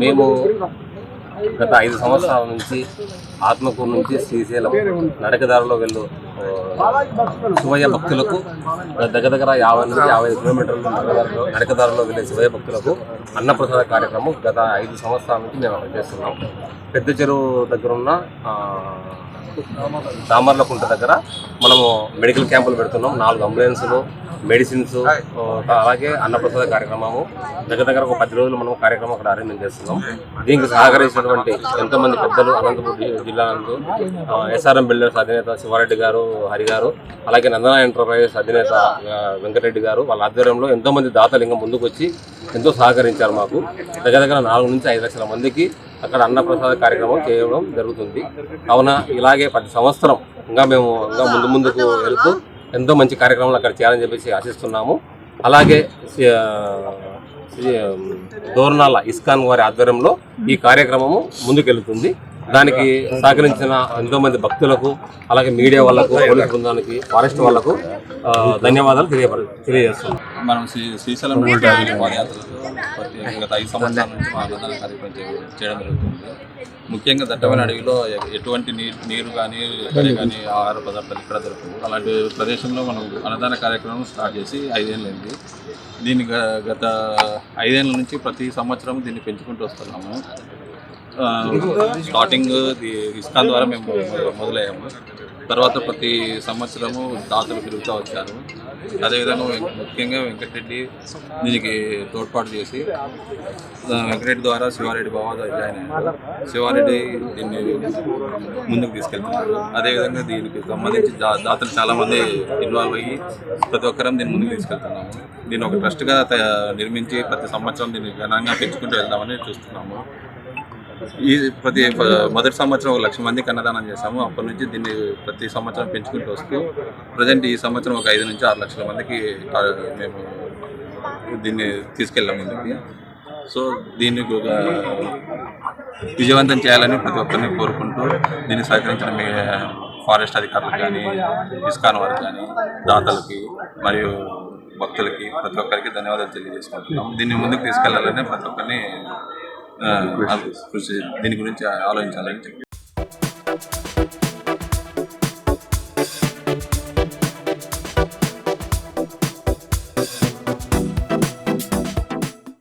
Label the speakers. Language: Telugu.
Speaker 1: మేము గత 5 సంవత్సరాల నుంచి ఆత్మకూరు నుంచి శ్రీశైలం నడకదారిలో వెళ్ళు శివయ్య భక్తులకు దగ్గర 50 నుంచి 55 కిలోమీటర్లు నడకదారిలో వెళ్ళే శివయ్య భక్తులకు అన్నప్రసాద కార్యక్రమం గత 5 సంవత్సరాల నుంచి మేము అక్కడ చేస్తున్నాం. పెద్ద చెరువు దగ్గర ఉన్న దామర్లకుంట దగ్గర మనము మెడికల్ క్యాంపులు పెడుతున్నాం. 4 అంబులెన్సులు, మెడిసిన్స్, అలాగే అన్నప్రసాద కార్యక్రమము దగ్గర ఒక 10 రోజులు మనం కార్యక్రమం అక్కడ అరేంజ్ చేస్తున్నాం. దీనికి సహకరించినటువంటి ఎంతోమంది పెద్దలు అనంతపురం జిల్లా నందు ఎస్ఆర్ఎం బిల్డర్స్ అధినేత శివారెడ్డి గారు, హరి గారు, అలాగే నందన ఎంటర్ప్రైజెస్ అధినేత వెంకటరెడ్డి గారు వాళ్ళ ఆధ్వర్యంలో ఎంతోమంది దాతలింగం ముందుకు వచ్చి ఎంతో సహకరించారు. మాకు దగ్గర 4 నుంచి 5 లక్షల మందికి అక్కడ అన్నప్రసాద కార్యక్రమం చేయడం జరుగుతుంది. కావున ఇలాగే ప్రతి సంవత్సరం మేము ముందుకు వెళ్తూ ఎంతో మంచి కార్యక్రమాలు అక్కడ చేయాలని చెప్పేసి ఆశిస్తున్నాము. అలాగే దోర్నాల ఇస్కాన్ వారి ఆధ్వర్యంలో ఈ కార్యక్రమము ముందుకెళ్తుంది. దానికి సహకరించిన ఎంతోమంది భక్తులకు, అలాగే మీడియా వాళ్ళకు, పోలీస్ బృందానికి, ఫారెస్ట్ వాళ్లకు ధన్యవాదాలు తెలియజేస్తున్నాం.
Speaker 2: మనం శ్రీశైలం పాదయాత్రలో గత 5 సంవత్సరాల నుంచి మా అన్నదాన కార్యక్రమం చేయడం జరుగుతుంది. ముఖ్యంగా దట్టమైన అడవిలో ఎటువంటి నీరు కానీ ఆహార పదార్థాలు ఇక్కడ దొరకవు. అలాంటి ప్రదేశంలో మనం అన్నదాన కార్యక్రమం స్టార్ట్ చేసి 5 ఏళ్ళైంది. దీన్ని గత 5 ఏళ్ళ నుంచి ప్రతి సంవత్సరం దీన్ని పెంచుకుంటూ వస్తున్నాము. స్టార్టింగ్ ఇస్కాన్ ద్వారా మేము మొదలయ్యాము. తర్వాత ప్రతి సంవత్సరము దాతలు పెరుగుతూ వచ్చారు. అదేవిధంగా ముఖ్యంగా వెంకటరెడ్డి దీనికి తోడ్పాటు చేసి వెంకటరెడ్డి ద్వారా శివారెడ్డి బాబా జాయిన్ అయ్యారు. శివారెడ్డి దీన్ని ముందుకు తీసుకెళ్తున్నారు. అదేవిధంగా దీనికి సంబంధించి దాతలు చాలామంది ఇన్వాల్వ్ అయ్యి ప్రతి ఒక్కరం దీన్ని ముందుకు తీసుకెళ్తున్నాము. దీన్ని ఒక ట్రస్ట్గా నిర్మించి ప్రతి సంవత్సరం దీన్ని ఘనంగా పెంచుకుంటూ వెళ్దామని చూస్తున్నాము. మొదటి సంవత్సరం 1 లక్ష మందికి అన్నదానం చేశాము. అప్పటి నుంచి దీన్ని ప్రతి సంవత్సరం పెంచుకుంటూ వస్తూ ప్రజెంట్ ఈ సంవత్సరం ఒక 5 నుంచి 6 లక్షల మందికి మేము దీన్ని తీసుకెళ్ళాము ముందుకి. సో దీన్ని విజయవంతం చేయాలని ప్రతి ఒక్కరిని కోరుకుంటూ దీన్ని సహకరించిన మీ ఫారెస్ట్ అధికారులకు కానీ, ఇస్కాన్ వారికి కానీ, దాతలకి మరియు భక్తులకి ప్రతి ఒక్కరికి ధన్యవాదాలు తెలియజేసుకుంటున్నాం. దీన్ని ముందుకు తీసుకెళ్లాలని ప్రతి ఒక్కరిని దీని గురించి ఆలోచించాలని చెప్పి